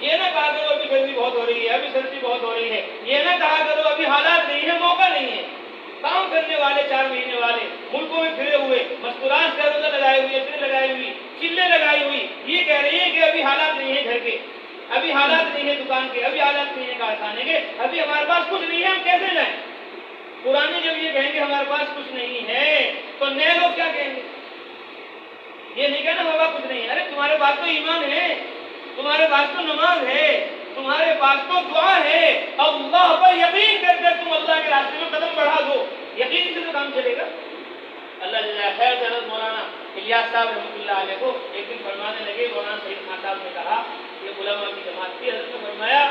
یہ نہ کہا کرو ابھی گرمی بہت ہو رہی ہے, ابھی سردی بہت ہو رہی ہے. یہ نہ کہا کرو ابھی حالات نہیں ہے, موقع نہیں ہے. کام کرنے والے 4 مہینے والے ملکوں میں پھرے ہوئے, مستورات سے روزہ لگائے ہوئی, اتنے لگائی ہوئی, چلے لگائی ہوئی, یہ کہہ رہی ہیں کہ ابھی حالات نہیں ہے گھر کے, ابھی حالات نہیں ہے دکان کے, ابھی حالات نہیں ہے کارخانے کے, ابھی ہمارے پاس کچھ نہیں ہے, ہم کیسے جائیں؟ پرانے جب یہ کہیں گے ہمارے پاس کچھ نہیں ہے تو نئے لوگ کیا کہیں گے؟ یہ نہیں کہنا ہمارے پاس کچھ نہیں ہے. ارے تمہارے پاس تو ایمان ہے, تمہارے پاس تو نماز ہے, تمہارے پاس تو دعا ہے. اللہ پر یقین کر کے تم اللہ کے راستے میں قدم بڑھا دو, یقین سے تو کام چلے گا. اللہ جزائے خیر حضرت مولانا الیاس صاحب رحمۃ اللہ علیہ کو ایک دن فرمانے لگے, مولانا سعید خان صاحب نے کہا یہ علماء کی جماعت تھی. حضرت نے فرمایا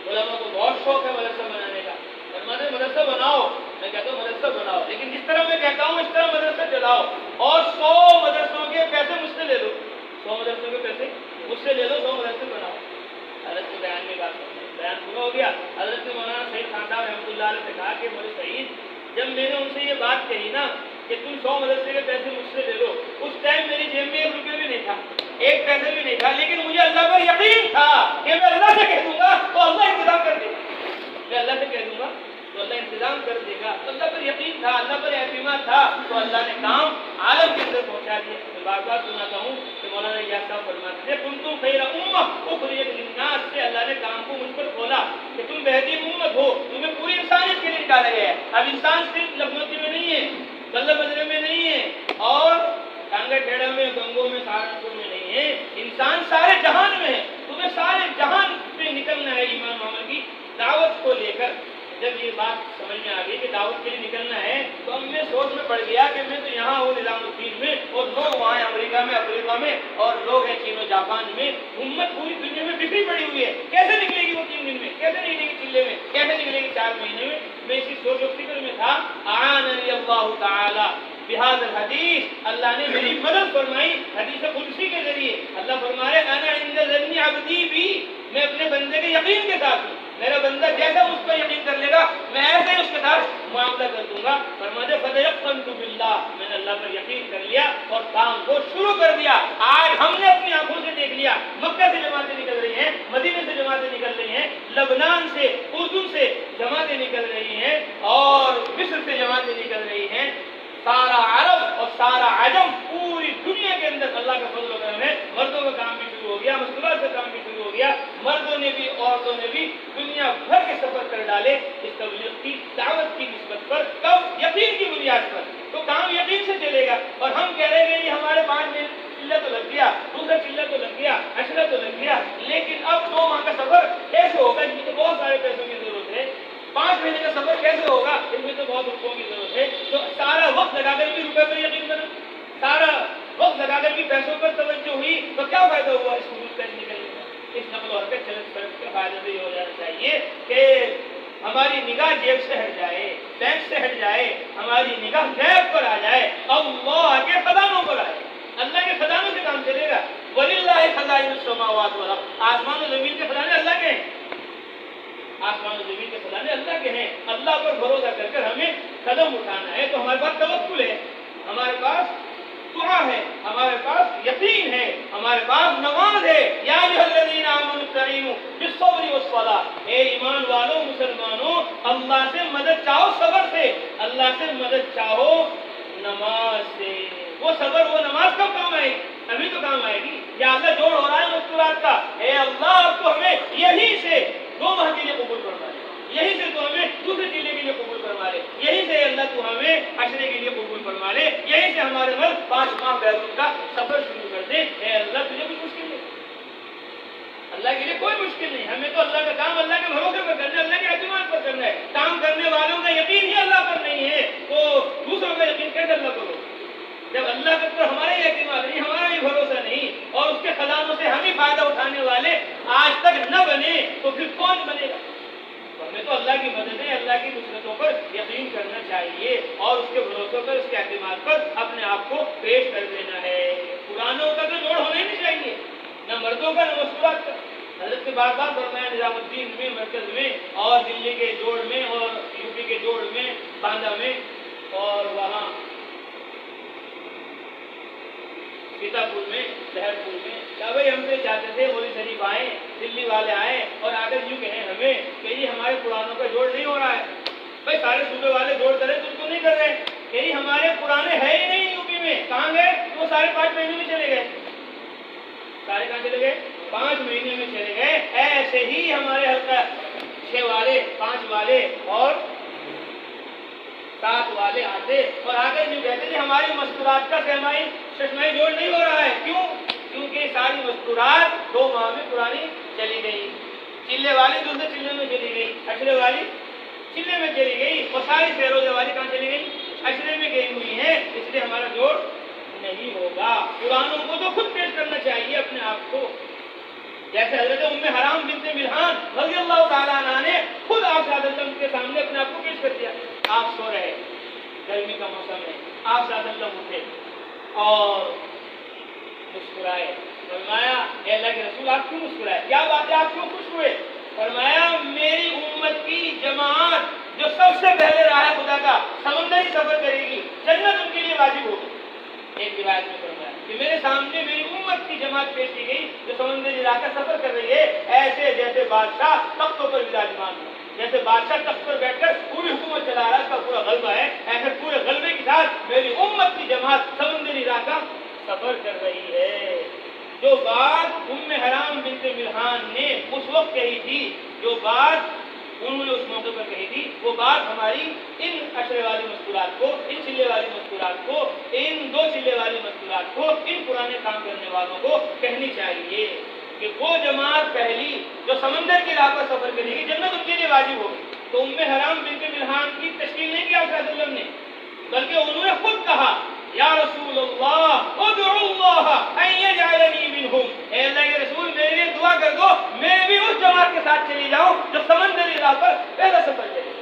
علماء کو بہت شوق ہے مدرسہ بنانے کا, فرماتے مدرسہ بناؤ. میں کہتا ہوں مدرسہ بناؤ, لیکن جس طرح میں کہتا ہوں اس طرح مدرسہ چلاؤ, اور 100 مدرسوں کے پیسے مجھ سے لے لو, 100 مدرسوں کے پیسے مجھ سے لے لو, 100 مدرسے بناؤ. حضرت کے بیان میں بات بیان پورا ہو گیا. حضرت نے مولانا سعید خان صاحب رحمۃ اللہ علیہ سے کہا کہ مولوی سعید, جب میں نے ان سے یہ بات کہی نا کہ تم 100 مدرسے کے پیسے مجھ سے لے لو, اس ٹائم میری جیب میں 1 روپیہ بھی نہیں تھا, 1 پیسہ بھی نہیں تھا, لیکن مجھے اللہ پر یقین تھا کہ میں اللہ سے کہہ دوں گا تو اللہ انتظام کر دے گا, میں اللہ سے کہہ دوں گا تو اللہ انتظام کر دے گا. اللہ پر یقین تھا, اللہ پر اعتماد تھا, تو اللہ نے کام عالم کے اندر پہنچا دیا. میں بار بار سناتا ہوں کہ مولانا الیاس صاحب فرماتے ہیں کنتم خیر امہ اخرجت للناس سے اللہ نے کام کو مجھ پر کھولا کہ تم بہترین امت ہو, تمہیں پوری انسانیت کے لیے نکالا گیا ہے. اب انسان صرف لکھنؤ میں نہیں ہے, کلہ بدرے میں نہیں ہے, اور ٹانگا ٹیڑا میں, گنگوں میں, سہارنپور میں نہیں ہے, انسان سارے جہان میں ہے. تمہیں سارے جہان پہ نکلنا ہے ایمان و عمل کی دعوت کو لے کر. جب یہ بات سمجھ میں آ گئی کہ دعوت کے لیے نکلنا ہے, تو اب میں سوچ میں پڑ گیا کہ میں تو یہاں ہوں نظام الدین میں, اور لوگ وہاں ہیں امریکہ میں, افریقہ میں, اور لوگ ہیں چین و جاپان میں. امت پوری دنیا میں بکھری پڑی ہوئی ہے, کیسے نکلے گی وہ 3 دن میں, کیسے نکلے گی چلے میں, کیسے نکلے گی 4 مہینے میں. میں اسی سوچ و فکر میں تھا. اعاننی اللہ تعالی بہذا الحدیث, اللہ نے میری مدد فرمائی حدیث قدسی کے ذریعے. اللہ فرما رہے انا عند ظن عبدی بی, میں اپنے بندے کے یقین کے ساتھ ہوں. میرا بندہ جیسا مجھ پر یقین کر لے گا میں ایسے ہی اس کے ساتھ معاملہ کر دوں گا. فرماتے فتیقنت باللہ, میں نے اللہ پر یقین کر لیا اور کام کو شروع کر دیا. آج ہم نے اپنی آنکھوں سے دیکھ لیا, مکہ سے جماعتیں نکل رہی ہیں, مدینے سے جماعتیں نکل رہی ہیں, لبنان سے, اردن سے جماعتیں نکل رہی ہیں, اور مصر سے جماعتیں نکل رہی ہیں. سارا عرب اور سارا عجم, پوری دنیا کے اندر اللہ کا فضل و کرم ہے. مردوں کا کام بھی شروع ہو گیا, مستورات کا کام بھی شروع ہو گیا. مردوں نے بھی عورتوں نے بھی دنیا بھر کے سفر کر ڈالے اس تبلیغ کی دعوت کی نسبت پر. کب؟ یقین کی بنیاد پر. تو کام یقین سے چلے گا. اور ہم کہہ رہے ہیں یہ ہمارے 5 دن چلہ تو لگ گیا, دوسرا چلہ تو لگ گیا, اشرا تو لگ گیا, لیکن اب 2 ماہ کا سفر کیسے ہوگا؟ اس میں تو بہت سارے پیسوں کی ضرورت ہے. 5 مہینے کا سفر کیسے ہوگا؟ اس میں تو بہت روپوں کی ضرورت ہے. تو سارا وقت لگا کر بھی روپے پر یقین کرنا, سارا وقت لگا کر بھی پیسوں پر توجہ ہوئی, تو کیا فائدہ ہوا اس ملک کا نکلنے کا؟ اس نقل و حرکت چلن فرق کا فائدہ تو یہ ہو جانا چاہیے کہ ہماری نگاہ جیب سے ہٹ جائے, بینک سے ہٹ جائے, ہماری نگاہ غیب پر آ جائے, اللہ کے خزانوں پر آئے. اللہ کے خزانوں سے کام چلے گا. وَلِلَّهِ خَزَائِنُ السَّمَاوَاتِ وَالْأَرْضِ, آسمان و زمین کے خزانے اللہ کے ہیں, آسمان و زمین کے خزانے اللہ کے ہیں. اللہ پر بھروسہ کر کر ہمیں قدم اٹھانا ہے. تو ہمارے پاس توکل ہے, ہمارے پاس دعا ہے, ہمارے پاس یقین ہے, ہمارے پاس نماز ہے. یا ایھا الذین آمنوا استعینوا بالصبر والصلاۃ, اے ایمان والو مسلمانوں اللہ سے مدد چاہو صبر سے, اللہ سے مدد چاہو نماز سے. وہ صبر وہ نماز کب کام آئے گی؟ ابھی تو کام آئے گی. یا اللہ جوڑ ہو رہا ہے مستورات کا, اے اللہ اب تو ہمیں یہی سے 2 ماہ کے لیے قبول فرما لے, یہی سے تو ہمیں دوسرے چلے کے لیے قبول فرما لے, یہی سے اللہ تو ہمیں عشرے کے لیے قبول فرما لے, یہی سے ہمارے مل 5 ماہ بیرون کا سفر شروع کر دے. اے اللہ تجھے کچھ مشکل نہیں, اللہ کے لیے کوئی مشکل نہیں. ہمیں تو اللہ کا کام اللہ کے بھروسے پر کرنا ہے, اللہ کے اعتماد پر کرنا ہے. کام کرنے والوں کا یقین ہی اللہ پر نہیں ہے تو دوسروں کا یقین کیسے اللہ پر ہو؟ جب اللہ کے اوپر ہمارا ہی اعتماد نہیں, ہمارا ہی بھروسہ نہیں, اور اس کے خزانوں سے ہم ہی فائدہ اٹھانے والے آج تک نہ بنے, تو پھر کون بنے گا؟ ہمیں تو اللہ کی مدد ہے, اللہ کی نصرتوں پر یقین کرنا چاہیے, اور اس کے بھروسوں پر, اس کے اعتماد پر اپنے آپ کو پیش کر دینا ہے. پرانوں کا تو جوڑ ہونا ہی نہیں چاہیے, نہ مردوں کا نہ مستورات کا. حضرت کے بار بار فرمایا نظام الدین میں, مرکز میں, اور دلی کے جوڑ میں, اور یو پی کے جوڑ میں, باندھا میں, اور وہاں پیتا پور میں، لہر پور میں، کیا بھائی ہم سے چاہتے تھے مولوی شریف آئیں، دلی والے آئیں اور آ کر یوں کہیں ہمیں کہ یہ ہمارے پرانوں کا جوڑ نہیں ہو رہا ہے. بھائی سارے صوبے والے جوڑ کریں تو کیوں نہیں کر رہے؟ کہ یہ ہمارے پرانے ہے ہی نہیں یو پی میں. کہاں گئے؟ وہ سارے 5 مہینے میں چلے گئے. سارے کہاں چلے گئے؟ 5 مہینے میں چلے گئے. ایسے ہی ہمارے حلقہ 6 والے، 5 والے اور 7 والے آتے اور آگے یوں کہتے کہ ہماری مستورات کا ششمائی جوڑ نہیں ہو رہا ہے. کیوں؟ کیونکہ ساری مستورات 2 ماہ میں پرانی چلی گئی. چلے والی دوسرے چلے میں چلی گئی، اشرے والی چلے میں چلی گئی اور ساری فیروزے والی کہاں چلی گئی؟ اشرے میں گئی ہوئی ہیں. اس لیے ہمارا جوڑ نہیں ہوگا. قرآنوں کو تو خود پیش کرنا چاہیے اپنے آپ کو. جیسے حضرت ام حرام بنت ملحان رضی اللہ تعالیٰ عنہ نے خود آپ صلی اللہ علیہ وسلم کے سامنے اپنے آپ کو پیش کر دیا. آپ سو رہے، گرمی کا موسم ہے، آپ صلی اللہ علیہ وسلم اٹھے اور مسکرائے. فرمایا اے اللہ کے رسول آپ کیوں مسکرائے؟ کیا بات ہے، آپ کیوں خوش ہوئے؟ فرمایا میری امت کی جماعت جو سب سے پہلے راہ خدا کا سمندری سفر کرے گی، جنت ان کے لیے واجب ہوگی. ایک روایت میں فرمایا کہ میرے سامنے میری امت کی جماعت پیش کی گئی جو سمندری راہ کا سفر کر رہی ہے. ایسے جیسے بادشاہ تختوں پر وراجمان ہو، جیسے بادشاہ تخت پر بیٹھ کر پوری حکومت چلا رہا ہے، اس کا پورا غلبہ ہے، ایسے پورے غلبے کے ساتھ میری امت کی جماعت سمندری راہ کا سفر کر رہی ہے. جو بات ام حرام بنت ملحان نے اس وقت کہی تھی، جو بات انہوں نے اس موقع پر کہی تھی، وہ بات ہماری ان اشرے والی مستورات کو، ان چلے والی مستورات کو، ان 2 چلے والی مستورات کو، ان پرانے کام کرنے والوں کو کہنی چاہیے کہ وہ جماعت پہلی جو سمندر کی راہ پر سفر کرے گی، جنت ان کے لیے واجب ہوگی. تو ام حرام بنت ملحان کی تشکیل نہیں کیا صلی اللہ علیہ وسلم نے، بلکہ انہوں نے خود کہا یا رسول اللہ ادعو اللہ ان یجعلنی منہم. اے اللہ کے رسول میرے لیے دعا کر دو، میں بھی اس جماعت کے ساتھ چلی جاؤں جو سمندری راہ پر پہلا سفر کرے.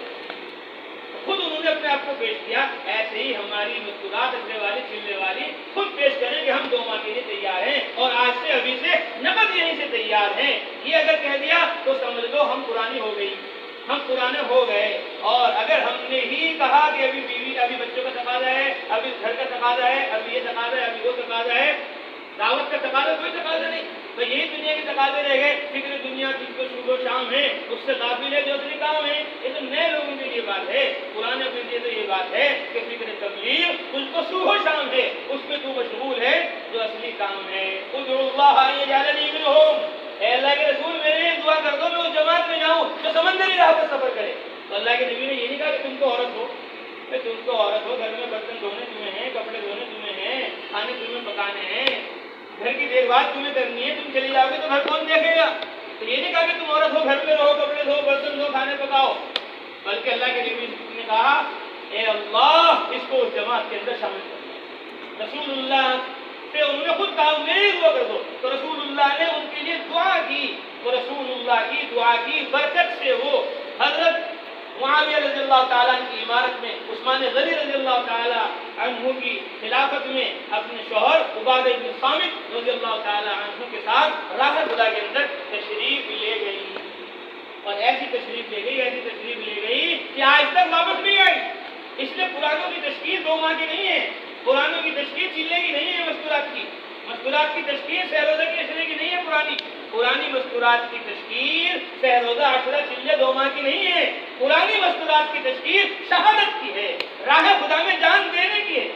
خود انہوں نے اپنے آپ کو پیش کیا. ایسے ہی ہماری مستورات اشرے والی چلے والی خود پیش کریں کہ ہم 2 ماہ کے لیے تیار ہیں اور آج سے ابھی سے نقد یہیں سے تیار ہیں. یہ اگر کہہ دیا تو سمجھ لو ہم پرانی ہو گئی، ہم پرانے ہو گئے. اور اگر ہم نے ہی کہا کہ ابھی بیوی، ابھی بچوں کا تقاضا ہے، ابھی گھر کا تقاضا ہے، ابھی یہ تقاضا ہے، ابھی وہ تقاضا ہے، دعوت کا تقاضا کوئی تقاضا نہیں، تو یہی دنیا کے تقاضے رہ گئے. فکر دنیا جس کو صبح و شام ہے اس سے قافل ہے جو اصلی کام ہے. یہ تو نئے لوگوں کے لیے بات ہے. پرانے کے لیے تو یہ بات ہے کہ فکر تبلیغ اس کو صبح و شام ہے، اس میں تو مشغول ہے جو اصلی کام ہے. ادعو اللہ ان یجعلنی منہم. اے اللہ کے رسول میرے لیے دعا کر دو میں اس جماعت میں جاؤں جو سمندری راہ پر سفر کرے. تو اللہ کے نبی نے یہ نہیں کہا کہ تم تو عورت ہو، تم تو عورت ہو، گھر میں برتن دھونے تمہیں ہیں، کپڑے دھونے تمہیں ہیں، کھانے تمہیں پکانے ہیں، گھر کی دیکھ بھال تمہیں کرنی ہے، تم چلی جاؤ گے تو گھر کون دیکھے گا؟ تو یہ نہیں کہا کہ تم عورت ہو، گھر میں رہو، کپڑے دھو، برتن دھو، کھانے پکاؤ، بلکہ اللہ کے نبی نے کہا اے اللہ اس کو اس جماعت کے اندر شامل کر. رسول اللہ سے انہوں نے خود کہا میری دعا کر دو، تو رسول اللہ نے ان کے لیے دعا کی. تو رسول اللہ کی دعا کی برکت سے وہ حضرت معاویہ رضی اللہ تعالیٰ عنہ کی عمارت میں، عثمان غنی رضی اللہ تعالیٰ عنہ کی خلافت میں اپنے شوہر عبادہ بن صامت رضی اللہ تعالیٰ عنہ کے ساتھ راہ خدا کے اندر تشریف لے گئی. اور ایسی تشریف لے گئی، ایسی تشریف لے گئی کہ آج تک واپس نہیں آئی. اس لیے پرانوں کی تشکیل 2 ماہ کی نہیں ہے، پرانوں کی تشکیل چلے کی نہیں ہے، مستورات کی، مستورات کی تشکیل سہروزہ کی اشرے کی نہیں ہے. پرانی مستورات کی تشکیل سہروزہ اشرہ چلے 2 ماہ کی نہیں ہے. پرانی مستورات کی تشکیل شہادت کی ہے، راہ خدا میں جان دینے کی ہے.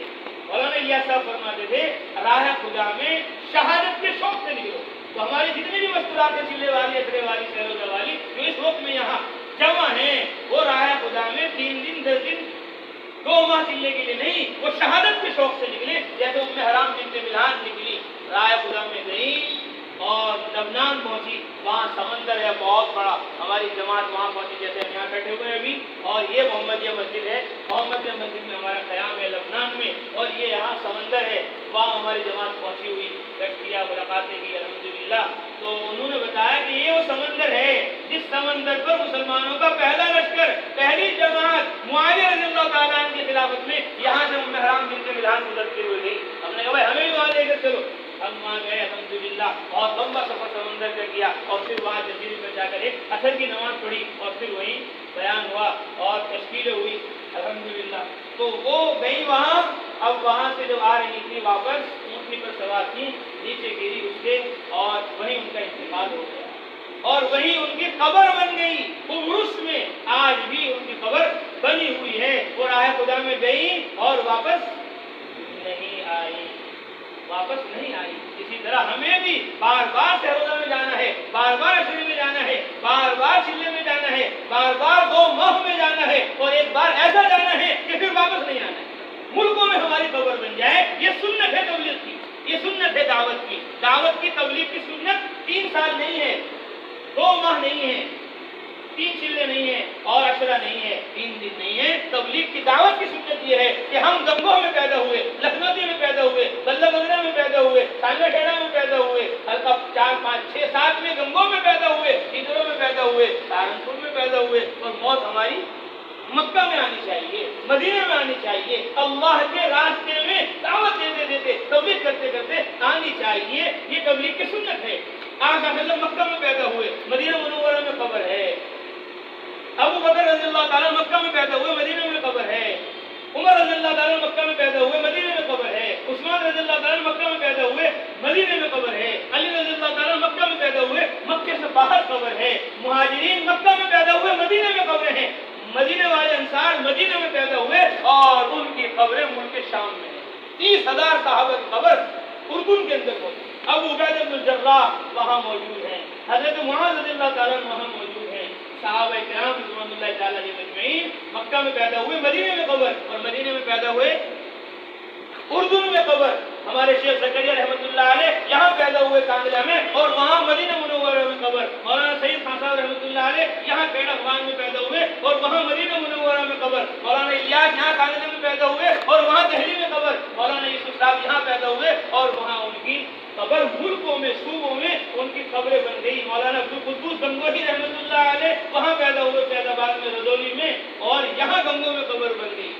مولانا الیاس صاحب فرماتے تھے راہ خدا میں شہادت کے شوق سے نکلو. تو ہماری جتنی بھی مستورات ہیں چلے والی، اشرے والی، سہروزہ والی، جو اس وقت میں یہاں جمع ہیں، وہ راہ خدا میں 3 دن 10 دن 2 ماہ چلنے کے لیے نہیں، وہ شہادت کے شوق سے نکلے. جیسے ام حرام بنت ملحان نکلی، راہ خدا میں گئی اور لبنان پہنچی، وہاں سمندر ہے بہت بڑا، ہماری جماعت وہاں پہنچی جیسے ہم یہاں بیٹھے ہوئے ہیں ابھی. اور یہ محمدیہ مسجد ہے، محمدیہ مسجد میں ہمارا قیام ہے لبنان میں، اور یہ یہاں سمندر ہے، وہاں ہماری جماعت پہنچی ہوئی، بیٹھ کیا، ملاقاتیں کی الحمدللہ. تو انہوں نے بتایا کہ یہ وہ سمندر ہے جس سمندر پر مسلمانوں کا پہلا لشکر، پہلی جماعت معاویہ رضی اللہ تعالیٰ عنہ کی خلافت میں یہاں سے ام حرام بنت ملحان گزرتی ہوئی گئی. ہم نے کہا بھائی ہمیں بھی وہاں لے کر چلو. ہم وہاں گئے الحمدللہ، بہت لمبا سفر سمندر کا کیا اور پھر وہاں جزیرے میں جا کر ایک عصر کی نماز پڑھی اور پھر وہیں بیان ہوا اور تشکیلیں ہوئی الحمدللہ. تو وہ گئی وہاں. اب وہاں سے جب آ رہی تھی واپس اونٹنی پر سوار تھی، نیچے گری اس کے اور وہیں ان کا انتقال ہو گیا اور وہیں ان کی قبر بن گئی۔ قبرص میں آج بھی ان کی قبر بنی ہوئی ہے، وہ راہ خدا میں گئی اور واپس نہیں آئی، واپس نہیں آئی۔ اسی طرح ہمیں بھی بار بار شہروزہ میں جانا ہے، بار بار عشرے میں جانا ہے، بار بار چلے میں جانا ہے، بار بار 2 ماہ میں جانا ہے اور ایک بار ایسا جانا ہے کہ پھر واپس نہیں آنا ہے۔ ملکوں میں ہماری قبر بن جائے، یہ سنت ہے تبلیغ کی، یہ سنت ہے دعوت کی۔ دعوت کی تبلیغ کی سنت 3 سال نہیں ہے، 2 ماہ نہیں ہے، 3 چلے نہیں ہے اور عشرہ نہیں ہے، 3 دن نہیں ہے۔ تبلیغ کی دعوت کی سنت یہ ہے کہ ہم گنگوہ میں پیدا ہوئے، لکھنوتی میں پیدا ہوئے، بلہ بغرہ میں پیدا ہوئے، سانگا ٹیڑا میں پیدا ہوئے، ہلکا 4 5 6 7 میں گنگوہ میں پیدا ہوئے، ادھروں میں پیدا ہوئے، سہارنپور میں پیدا ہوئے اور موت ہماری مکہ میں آنی چاہیے، مدینہ میں آنی چاہیے، اللہ کے راستے میں دعوت دیتے دیتے تبلیغ کرتے کرتے آنی چاہیے۔ یہ تبلیغ کی سنت ہے۔ آج مکہ میں پیدا ہوئے، مدینہ منورہ میں قبر ہے۔ ابو بکر رضی اللہ تعالیٰ مکہ میں پیدا ہوئے، مدینہ میں قبر ہے۔ عمر رضی اللہ تعالیٰ مکہ میں پیدا ہوئے، مدینہ میں قبر ہے۔ عثمان رضی اللہ تعالیٰ مکہ میں پیدا ہوئے، مدینہ میں قبر ہے۔ علی رضی اللہ تعالیٰ مکہ میں پیدا ہوئے، مکے سے باہر قبر ہے۔ مہاجرین مکہ میں پیدا ہوئے، مدینہ میں قبریں ہیں۔ مدینہ والے انصار مدینہ میں پیدا ہوئے اور ان کی قبریں ملک شام میں ہیں۔ 30,000 صحابہ کی قبر اردن کے اندر موجود، ابو عبیدہ بن الجراح وہاں موجود ہیں، حضرت معاذ رضی اللہ تعالیٰ وہاں موجود ہیں۔ صحابہ کرام رضوان اللہ تعالیٰ علیہم اجمعین مکہ میں پیدا ہوئے، مدینہ میں قبر، اور مدینہ میں پیدا ہوئے، اردن میں قبر۔ ہمارے شیخ زکریا رحمۃ اللہ علیہ یہاں پیدا ہوئے کاندلہ میں اور وہاں مدینہ منورہ میں قبر۔ مولانا سید خان صاحب رحمۃ اللہ علیہ یہاں کیڑا خان میں پیدا ہوئے اور وہاں مدینہ منورہ میں قبر۔ مولانا الیاس یہاں کاندلہ میں پیدا ہوئے اور وہاں دہلی میں قبر۔ مولانا یوسف صاحب یہاں پیدا ہوئے اور وہاں ان کی قبر، ملکوں میں صوبوں میں ان کی قبریں بن گئی۔ مولانا عبدالقدوس گنگوہی رحمۃ اللہ علیہ وہاں پیدا ہوئے فیض آباد میں، رضولی میں، اور یہاں گنگوں میں قبر بن گئی۔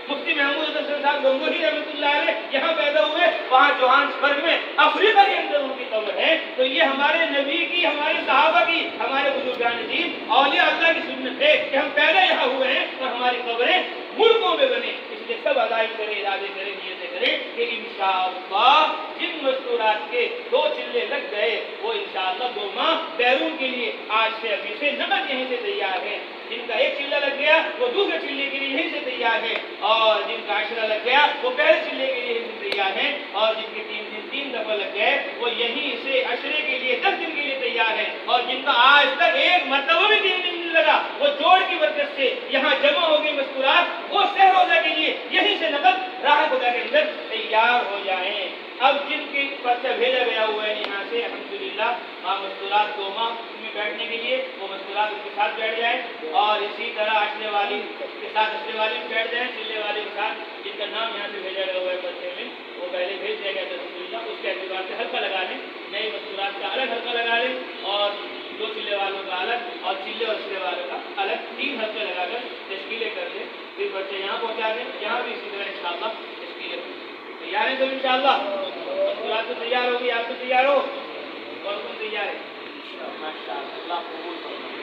مفتی محمود حسن صاحب گنگوہی رحمۃ اللہ علیہ یہاں پیدا ہوئے، وہاں جوہانسبرگ میں افریقہ کے اندر ان کی قبر ہے۔ تو یہ ہمارے نبی کی، ہمارے صحابہ کی، ہمارے بزرگان دین اولیاء اللہ کی سنت ہے کہ ہم پیدا یہاں ہوئے ہیں اور ہماری قبریں ملکوں میں بنے۔ اس لیے سب ادائی کریں، ارادے کریں، نیتیں کریں کہ انشاءاللہ جن مستورات کے 2 چلے لگ گئے وہ انشاءاللہ 2 ماہ بیرون کے لیے آج سے ابھی سے نقد یہیں سے تیار ہے۔ جن کا 1 چلہ لگ گیا وہ دوسرے چلے کے لیے یہیں سے تیار ہے، اور جن کا عشرہ لگ گیا وہ پہلے چلے کے لیے یہیں سے تیار ہے، اور جن کے 3 دن 3 دفعہ لگ گئے وہ یہیں سے عشرے کے لیے 10 دن کے لیے تیار ہے، اور جن کا آج تک 1 مرتبہ بھی 3 دن نہیں لگا وہ جوڑ کی برکت سے یہاں جمع ہو گئی مستورات، وہ شہروزہ کے لیے یہیں سے نقد راہ خدا کے اندر تیار ہو جائیں۔ اب جن کے پرچہ بھیجا گیا ہوا ہے یہاں سے الحمدللہ مستورات 2 ماہ میں بیٹھنے کے لیے، وہ مستورات ان کے ساتھ بیٹھ جائیں، اور اسی طرح عشرے والی کے ساتھ عشرے والی میں بیٹھ جائیں، چلے والے کے ساتھ جن کا نام یہاں سے بھیجا گیا ہوا ہے پرچے میں وہ پہلے بھیج دیا گیا تھا الحمدللہ، اس کے اعتبار سے حلقہ لگا لیں، نئے مستورات کا الگ حلقہ لگا لیں، اور 2 چلے والوں کا الگ اور چلے اور عشرے والوں کا الگ 3 حلقے لگا کر تشکیلیں کر لیں، پھر بچے یہاں پہنچا دیں، یہاں بھی اسی طرح انشاءاللہ تشکیلیں کریں۔ تیار ہیں سب انشاءاللہ؟ مستورات تو تیار ہوگی، آپ تو تیار ہو، اور تم تیار ہے؟ ماشاءاللہ، اللہ قبول فرمائے۔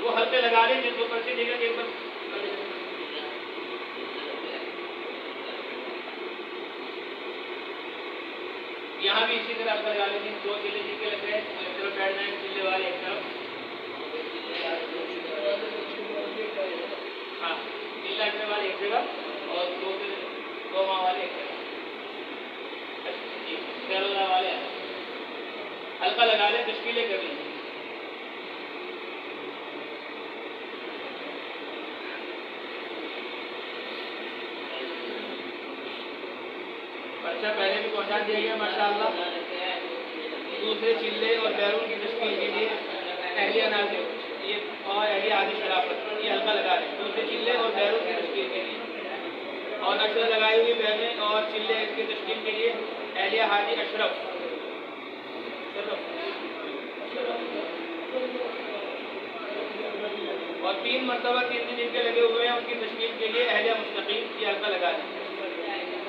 وہ حلقے لگا لیں جن کو پرچے دے گا کہ ایک بار یہاں بھی اسی طرح حلقہ لگا لیں، 2 چلے جن کے لگ گئے وہ ایک طرف بیٹھ جائیں، چلے والے ایک طرف، ہاں چلے عشرے والے ایک جگہ اور 2 ماہ والے ایک جگہ، شہروزہ والے حلقہ لگا لیں، تشکیلیں کر لیں۔ پرچہ پہلے بھی پہنچا دیا گیا ماشاءاللہ۔ دوسرے چلے اور بیرون کی تشکیل کے لیے اہلیہ ناظر یہ اور اہلیہ عادی شرافت یہ حلقہ لگا رہے ہیں، دوسرے چلے اور بیرون کی تشکیل کے لیے، اور عشرہ لگائی ہوئی بہنیں اور چلے کی تشکیل کے لیے اہلیہ حاجی اشرف، اور 3 مرتبہ 3 دن کے لگے ہوئے ہیں ان کی تشکیل کے لیے اہلیہ مستقیم یہ حلقہ لگا دیں،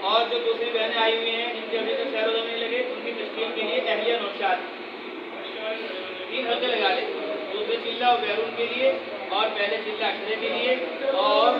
اور جو دوسری بہنیں آئی ہوئی ہیں جن کے ابھی تک شہروزہ نہیں لگے ان کی تشکیل کے لیے اہلیہ نوشاد 3 حلقے لگا لیں، دوسرے چلہ اور بیرون کے لیے اور پہلے چلہ عشرے کے لیے، اور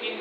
3